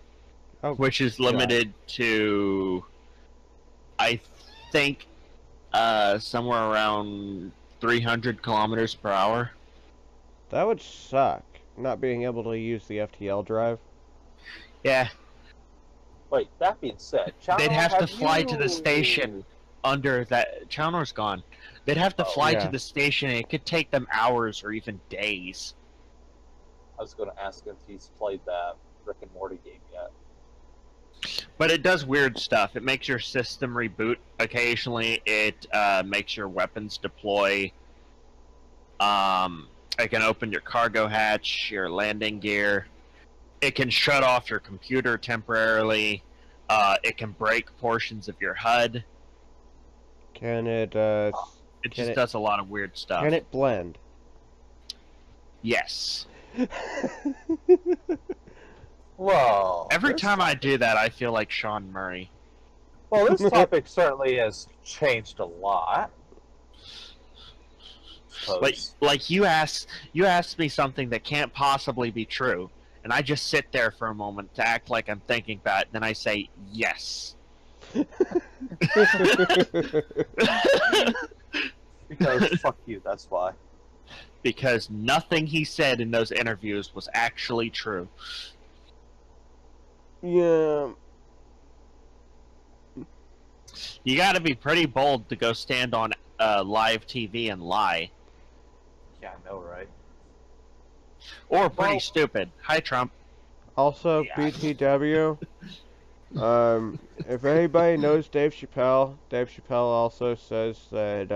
Oh, which is limited to, I think, somewhere around 300 kilometers per hour. that would suck. Not being able to use the FTL drive. Yeah, Wait, that being said, they'd Challenor, have to fly you... to the station under that. Chalenor's gone. They'd have to fly yeah. to the station, and it could take them hours or even days. I was going to ask if he's played that Rick and Morty game yet. But it does weird stuff. It makes your system reboot occasionally. It makes your weapons deploy. It can open your cargo hatch, your landing gear. It can shut off your computer temporarily. It can break portions of your HUD. Can it, It Can just it- does a lot of weird stuff. can it blend? Yes. Well, Every time I do that, I feel like Sean Murray. Well, this topic certainly has changed a lot. Like you asked me something that can't possibly be true, and I just sit there for a moment to act like I'm thinking about it, then I say yes. Because fuck you, that's why. Because nothing he said in those interviews was actually true. Yeah. You got to be pretty bold to go stand on live TV and lie, Yeah, I know, right? or pretty Well- stupid. Hi, Trump. Also, Yeah. BTW. If anybody knows Dave Chappelle also says that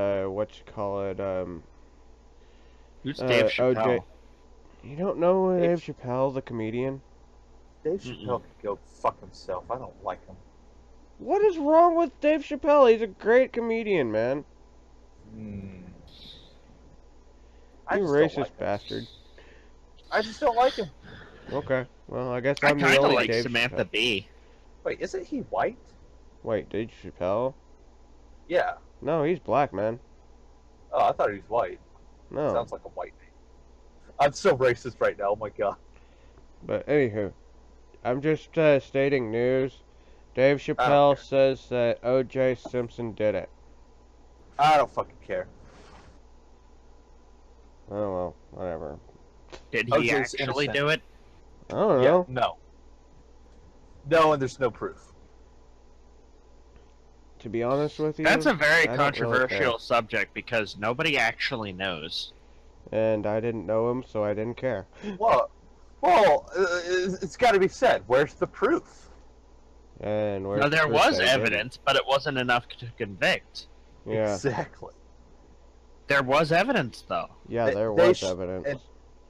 Who's Dave Chappelle? OJ. You don't know Dave Chappelle, the comedian? Dave Chappelle can go fuck himself. I don't like him. What is wrong with Dave Chappelle? He's a great comedian, man. I You just don't racist like him. bastard. I just don't like him. Okay, well, I guess I I'm the kind of only like Dave Samantha Chappelle. Bee. Wait, isn't he white? Wait, Dave Chappelle? Yeah. No, he's black, man. Oh, I thought he was white. No. Sounds like a white name. I'm so racist right now. Oh my god. But anywho, I'm just stating news. Dave Chappelle says that O.J. Simpson did it. I don't fucking care. Oh well, whatever. Did he OJ's actually innocent. do it? I don't Yeah, know. no. No, and there's no proof. To be honest with you, That's a very I don't really controversial care. subject because nobody actually knows. And I didn't know him, so I didn't care. Well, it's got to be said. Where's the proof? And where's Now, the there proof was that he did it? evidence, but it wasn't enough to convict. Yeah, Exactly. There was evidence, though. yeah, They- there they was sh- evidence.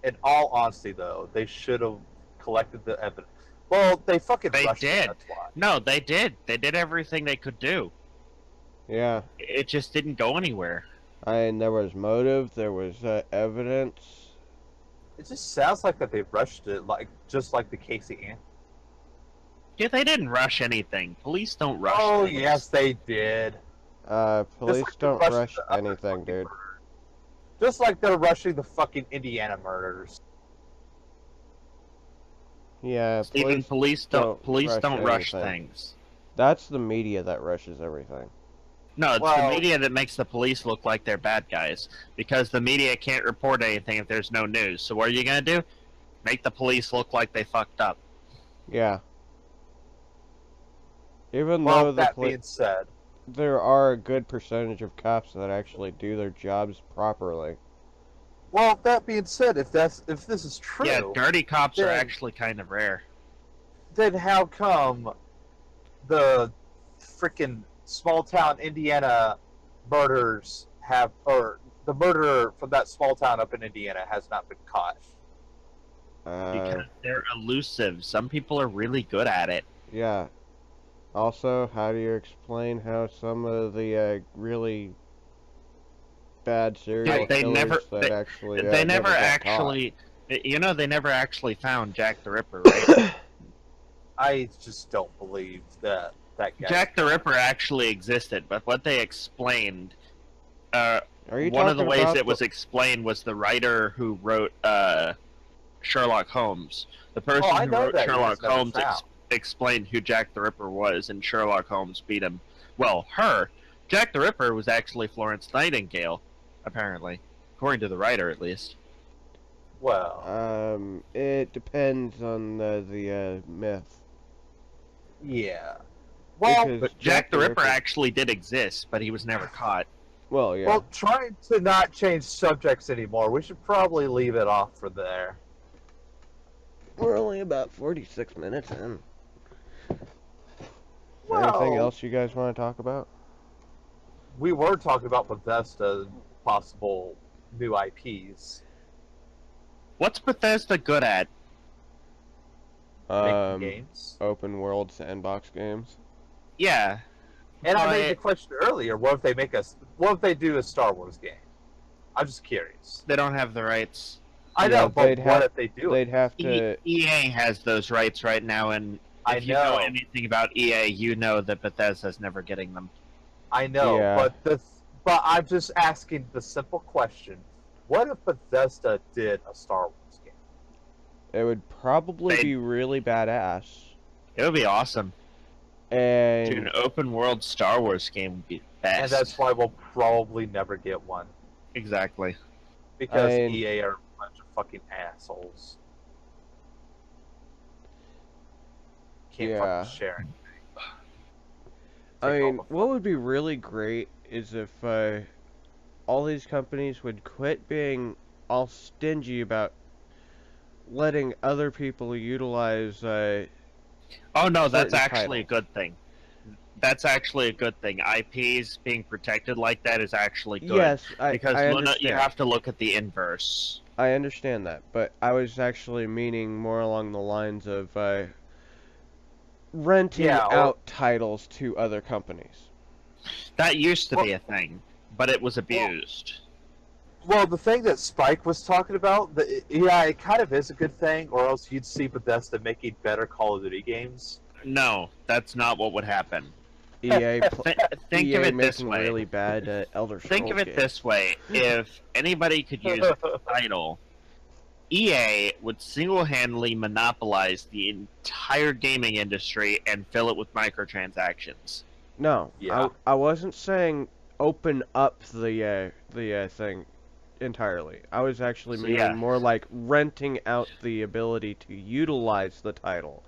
In all honesty, though, they should have collected the evidence. Well, they fucking They rushed did. it, that's why. No, they did. They did everything they could do. Yeah, It just didn't go anywhere. and there was motive, there was evidence. It just sounds like that they rushed it, just like the Casey Anthony. Yeah, they didn't rush anything. Police don't rush Oh, things. yes, they did. Police like they don't rushed rush the other anything, fucking dude. murders. Just like they're rushing the fucking Indiana murders. Yeah, Even police don't rush anything. things. That's the media that rushes everything. No, it's Well- the media that makes the police look like they're bad guys. Because the media can't report anything if there's no news. So what are you gonna do? Make the police look like they fucked up. Yeah. Even Well, though that being said, there are a good percentage of cops that actually do their jobs properly. Well, that being said, if this is true, Yeah, dirty cops are then- actually kind of rare. then how come the freaking small town Indiana murders have, or the murderer from that small town up in Indiana has not been caught? Because they're elusive. Some people are really good at it. Yeah. Also, how do you explain how some of the really bad serial They killers never- that actually They never got actually, you know, they never actually found Jack the Ripper, right? caught? I just don't believe that guy. Jack the Ripper actually existed, but what they explained, Are you one of the talking ways about it was explained was the writer who wrote Sherlock Holmes. The person I who know wrote that he was Sherlock never Holmes found. explained who Jack the Ripper was, and Sherlock Holmes beat him. Well, her. Jack the Ripper was actually Florence Nightingale, apparently, according to the writer, at least. Well, It depends on the myth. yeah. Well, Because But Jack the Ripper actually did exist, but he was never caught. Well, yeah. well, trying to not change subjects anymore. We should probably leave it off for there. We're only about 46 minutes in. Well, Anything else you guys want to talk about? We were talking about Bethesda and possible new IPs. What's Bethesda good at? Making games. Open world sandbox games. Yeah. And I made the but question earlier: what if they make us? What if they do a Star Wars game? I'm just curious. they don't have the rights. I Yeah, know, but they'd what have- if they do it? They'd have to. EA has those rights right now, and I if you know know. anything about EA, you know that Bethesda's never getting them. I know, Yeah. but I'm just asking the simple question: what if Bethesda did a Star Wars game? It would probably They'd- be really badass. It would be awesome. And Dude, an open world Star Wars game would be best. And that's why we'll probably never get one Exactly. because I mean- EA are a bunch of fucking assholes. Can't Yeah. fucking share anything. I Take all mean, the what would be really great is if all these companies would quit being all stingy about letting other people utilize. Oh no, that's certain actually a good thing. That's actually a good thing. IPs being protected like that is actually good. Yes, because I Luna, understand. you have to look at the inverse. I understand that, but I was actually meaning more along the lines of renting Yeah, or- out titles to other companies. That used to Well- be a thing, but it was abused. Well, the thing that Spike was talking about, yeah, it kind of is a good thing, or else you'd see Bethesda making better Call of Duty games. No, that's not what would happen. EA, Think EA of it this making way. really bad Elder Scrolls Think of it games. this way: if anybody could use a title, EA would single-handedly monopolize the entire gaming industry and fill it with microtransactions. No, Yeah. I wasn't saying open up the thing entirely. I was actually So, meaning yeah. more like renting out the ability to utilize the title.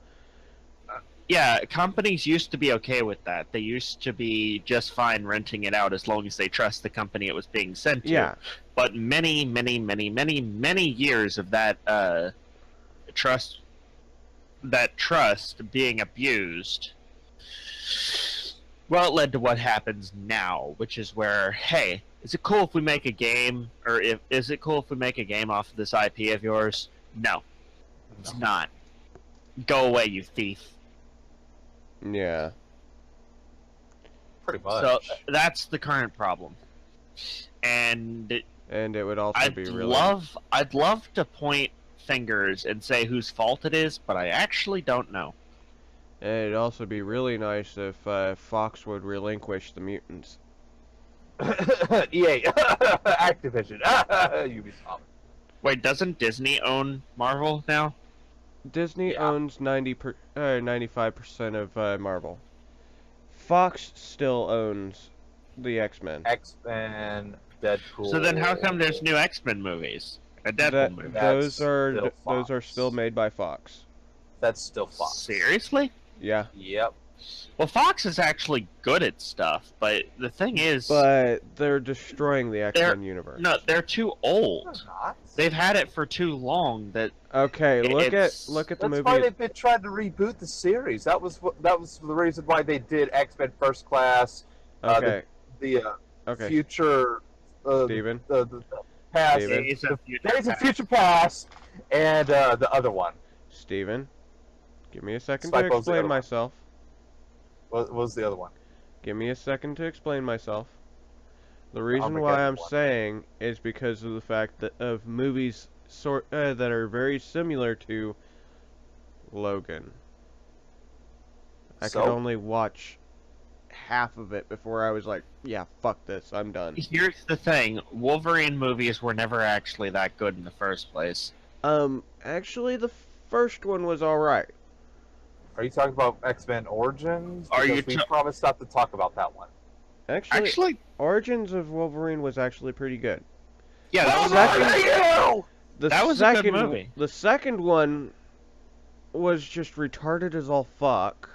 Yeah, companies used to be okay with that. They used to be just fine renting it out as long as they trust the company it was being sent to. Yeah, But many years of that trust being abused, well, it led to what happens now, which is where, hey, is it cool if we make a game, or is it cool if we make a game off of this IP of yours? No, it's not. Go away, you thief. yeah. Pretty much. So that's the current problem, and And it would also I'd be really love to point fingers and say whose fault it is, but I actually don't know. and it'd also be really nice if Fox would relinquish the mutants. EA, Activision, Ubisoft. Wait, doesn't Disney own Marvel now? Disney Yeah. owns 95% of Marvel. Fox still owns the X-Men. X-Men, Deadpool. So then, how come there's new X-Men movies? A Deadpool movie? That's Those are still those are Fox. still made by Fox. That's still Fox. Seriously? Yeah. Yep. Well, Fox is actually good at stuff, but the thing is, But they're destroying the They're- X-Men universe. no, they're too They're old. not. They've had it for too long. That Okay, look It's- at the That's movie. why they've been trying to reboot the series. That was the reason why they did X-Men First Class. Okay, The okay, future. Steven. The past. Steven. Days of Future Days of Past. Future Past, and the other one. Steven, give me a second Spike to Ball's the explain other one. myself. What was the other one? Give me a second to explain myself. The reason Armageddon why I'm one. saying is because of the fact that of movies that are very similar to Logan. I So? could only watch half of it before I was like, yeah, fuck this, I'm done. Here's the thing: Wolverine movies were never actually that good in the first place. Actually, the first one was alright. Are you talking about X-Men Origins? Are you Because we ta- promised not to talk about that one. Actually, Origins of Wolverine was actually pretty good. Yeah, that was Second- you! That was a good movie. The second one was just retarded as all fuck.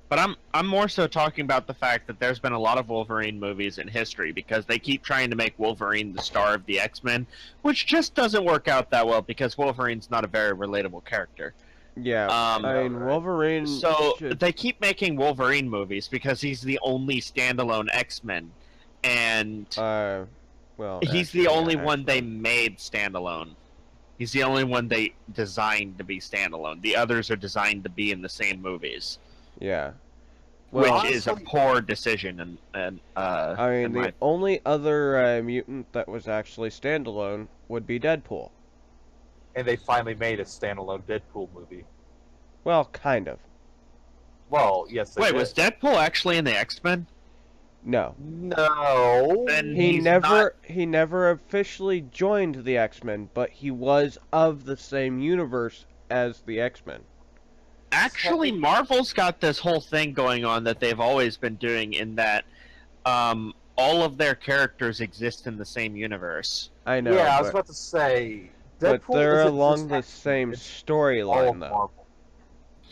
But I'm more so talking about the fact that there's been a lot of Wolverine movies in history because they keep trying to make Wolverine the star of the X-Men, which just doesn't work out that well because Wolverine's not a very relatable character. Yeah, I mean, right. Wolverine... So should- they keep making Wolverine movies because he's the only standalone X-Men, and well... he's actually, the only yeah, one they actually. made standalone. He's the only one they designed to be standalone. The others are designed to be in the same movies. Yeah. Well, Which is a honestly- poor decision, and I mean, in the my- only other mutant that was actually standalone would be Deadpool. And they finally made a standalone Deadpool movie. Well, kind of. Well, yes, they Wait, did. was Deadpool actually in the X-Men? No. No. Then He he's never officially joined the X-Men, but he was of the same universe as the X-Men. Actually, Marvel's got this whole thing going on that they've always been doing in that all of their characters exist in the same universe. I know, Yeah, I was but, about to say. but Deadpool they're isn't along just the X-Men, same it's all storyline, of though. Marvel.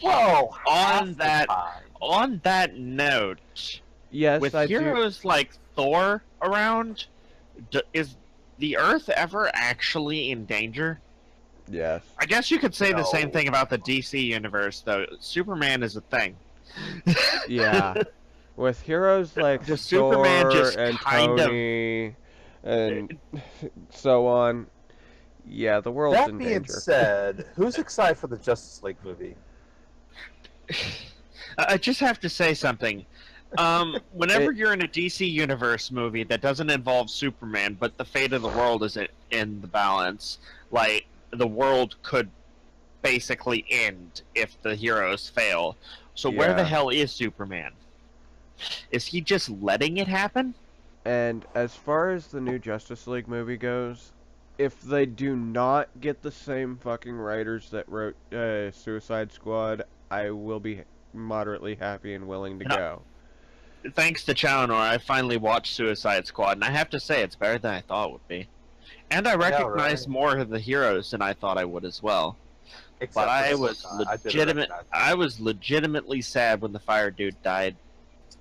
Well, half On the that- time. On that note, Yes, with I do. heroes like Thor around, is the Earth ever actually in danger? Yes. I guess you could say the same No. thing about the DC universe, though. Superman is a thing. Yeah. With heroes like The Thor Superman just and kind of- Tony and so on, yeah, the world's That in being danger. said, who's excited for the Justice League movie? I just have to say something. Whenever you're in a DC universe movie that doesn't involve Superman, but the fate of the world is in the balance, like the world could basically end if the heroes fail. So where the Yeah. hell is Superman? Is he just letting it happen? And as far as the new Justice League movie goes, if they do not get the same fucking writers that wrote Suicide Squad, I will be moderately happy and willing to No. go. Thanks to Chalenor, I finally watched Suicide Squad, and I have to say it's better than I thought it would be. And I recognize right. more of the heroes than I thought I would as well. Except But for I this was one. I did legitimate. recognize him. I was legitimately sad when the fire dude died.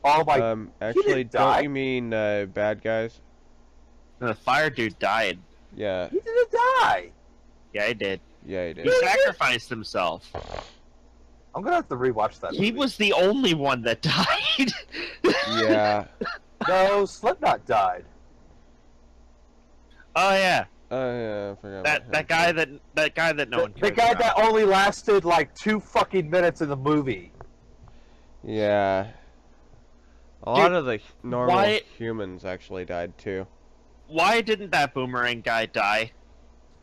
Oh my! Actually, didn't die? don't you mean bad guys? The fire dude died. Yeah, He didn't die. Yeah, he did. yeah, he did. He sacrificed himself. I'm gonna have to rewatch that. He movie. was the only one that died. Yeah. No, Slipknot died. Oh yeah, Yeah, I forgot that about that him. guy that no one The cares guy about. that only lasted like 2 fucking minutes in the movie. Yeah. A Dude, lot of the normal why- humans actually died too. Why didn't that boomerang guy die?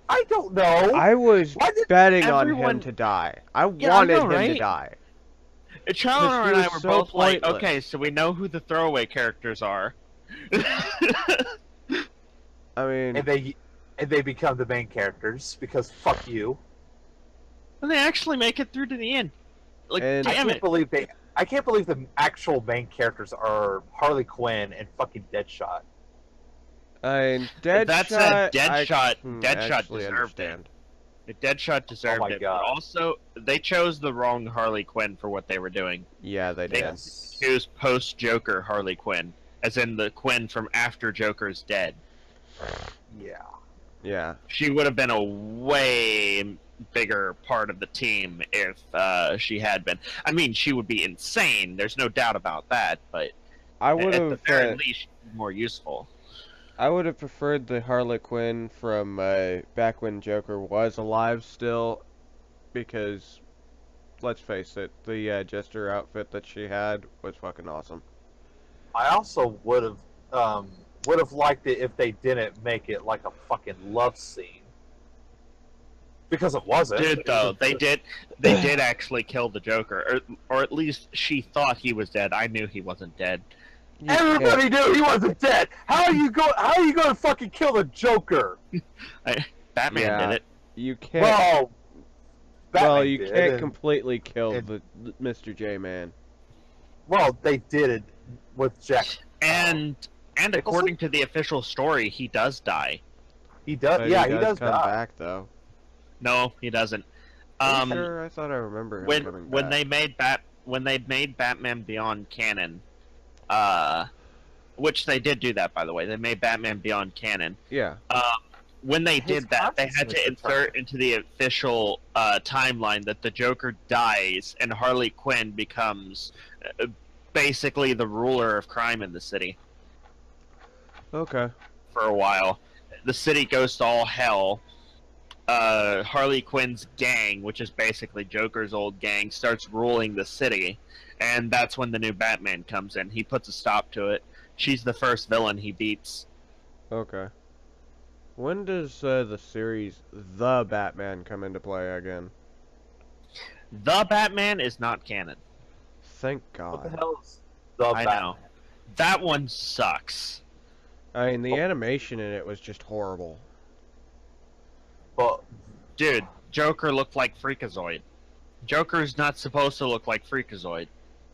I don't know. I was Why did betting on him everyone- to die. I Yeah, I wanted know, him to right? die. Chandler he and I was were so both like, pointless. okay, so we know who the throwaway characters are. I mean, and they become the main characters because fuck you. And they actually make it through to the end. Like, And- damn it. I can't believe the actual main characters are Harley Quinn and fucking Deadshot. Deadshot. That said, Deadshot I can deserved actually it. understand. Deadshot deserved my it, God. but also they chose the wrong Harley Quinn for what they were doing. Yeah, they did. Yes. Choose post-Joker Harley Quinn, as in the Quinn from after Joker's dead. Yeah. Yeah. She would have been a way bigger part of the team if she had been. I mean, she would be insane. There's no doubt about that. But I would at the have. very least, she'd be more useful. I would have preferred the Harley Quinn from back when Joker was alive still, because let's face it, the Jester outfit that she had was fucking awesome. I also would have liked it if they didn't make it like a fucking love scene. Because it wasn't. Dude, though, they did actually kill the Joker, or at least she thought he was dead. I knew he wasn't dead. You can't- Everybody knew he wasn't dead. How are you going to fucking kill the Joker? Batman Yeah. did it. You can't. Well, Batman You did, can't and- completely kill and- the Mr. J Man. Well, they did it with Jack. And according to the official story, he does die. He does. But Yeah, he he does come die. back though. No, he doesn't. Are you sure? I thought I remember him coming when back. they made Batman Beyond canon, which they did do that, by the way. They made Batman Beyond canon. Yeah. When they His did that, they had to consciousness insert returned. into the official timeline that the Joker dies and Harley Quinn becomes basically the ruler of crime in the city Okay. for a while. The city goes to all hell. Harley Quinn's gang, which is basically Joker's old gang, starts ruling the city, and that's when the new Batman comes in. He puts a stop to it. She's the first villain he beats. Okay. When does the series The Batman come into play again? The Batman is not canon. Thank What the God. hell is the I Batman? know. That one sucks. I mean, the animation in it was just horrible. But Dude, Joker looked like Freakazoid. Joker's not supposed to look like Freakazoid.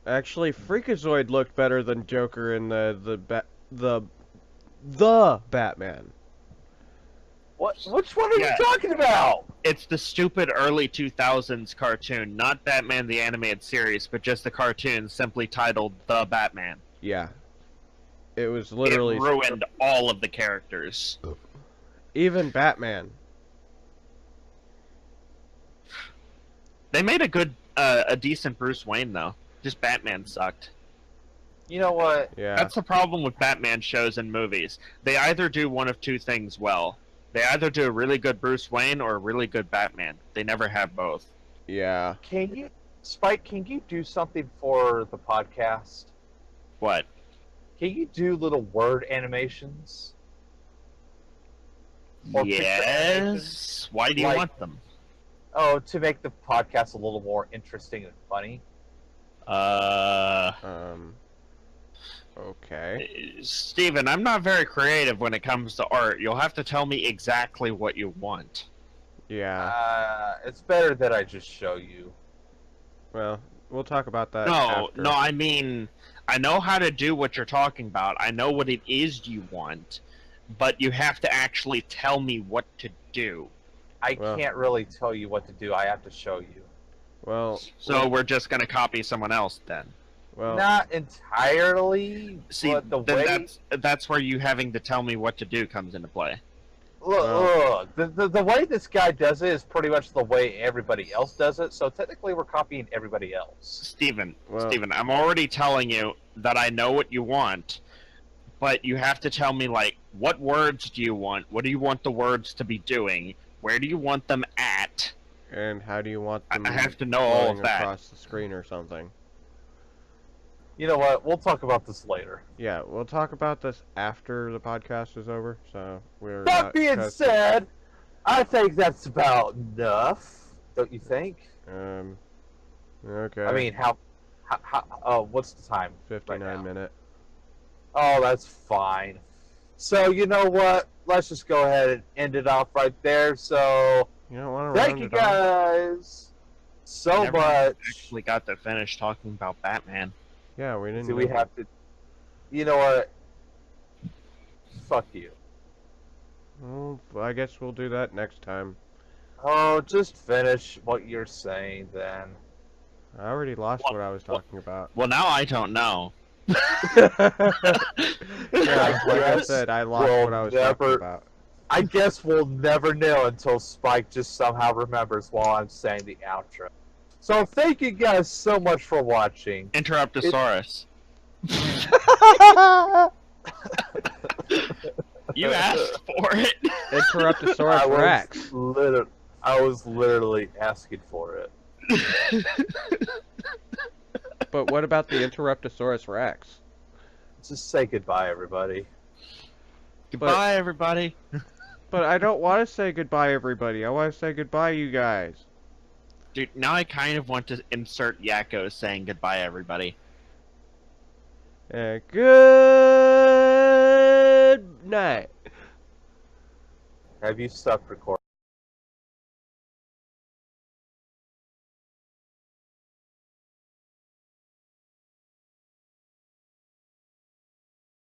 Actually, Freakazoid looked better than Joker in the Batman. which one are Yeah. you talking about? It's the stupid early 2000s cartoon, not Batman the Animated Series, but just the cartoon simply titled The Batman. Yeah. It was literally It ruined all of the characters. even Batman. They made a decent Bruce Wayne, though. Just Batman sucked. You know what? Yeah. That's the problem with Batman shows and movies. They either do one of two things well. They either do a really good Bruce Wayne or a really good Batman. They never have both. Yeah. Can you, Spike? Can you do something for the podcast? What? Can you do little word animations? Or picture animations? Yes. Why do you Like- want them? Oh, to make the podcast a little more interesting and funny. Okay. Steven, I'm not very creative when it comes to art. You'll have to tell me exactly what you want. Yeah. It's better that I just show you. Well, we'll talk about that No, after. no, I mean, I know how to do what you're talking about. I know what it is you want, but you have to actually tell me what to do. I Well- can't really tell you what to do. I have to show you. Well, So we're just going to copy someone else then. well, Not entirely, See, but the then way that's where you having to tell me what to do comes into play. look, the way this guy does it is pretty much the way everybody else does it. So technically, we're copying everybody else. Steven, Well- Steven, I'm already telling you that I know what you want, but you have to tell me, like, what words do you want? What do you want the words to be doing? Where do you want them at? and how do you want them I have to know all flowing of that. across the screen or something? You know what? We'll talk about this later. Yeah, we'll talk about this after the podcast is over, so we're That not being custom- said, I think that's about enough. Don't you think? Okay. I mean, what's the time? 59 right now? minute. Oh, that's fine. So you know what? Let's just go ahead and end it off right there. So You don't want to thank you guys so Never much. actually got to finish talking about Batman. Yeah, we didn't. See, we do have to. You know what? Fuck you. Well, I guess we'll do that next time. Oh, just finish what you're saying then. I already lost what I was talking about. Well, now I don't know. Yeah, like I guess said, I lost we'll what I was talking about. I guess we'll never know until Spike just somehow remembers while I'm saying the outro. So thank you guys so much for watching. Interruptosaurus. You asked for it. Interruptosaurus Rex. I was literally asking for it. But what about the Interruptosaurus Rex? Just say goodbye, everybody. Goodbye, everybody. But I don't want to say goodbye, everybody. I want to say goodbye, you guys. Dude, now I kind of want to insert Yakko saying goodbye, everybody. Good night. Have you stopped recording?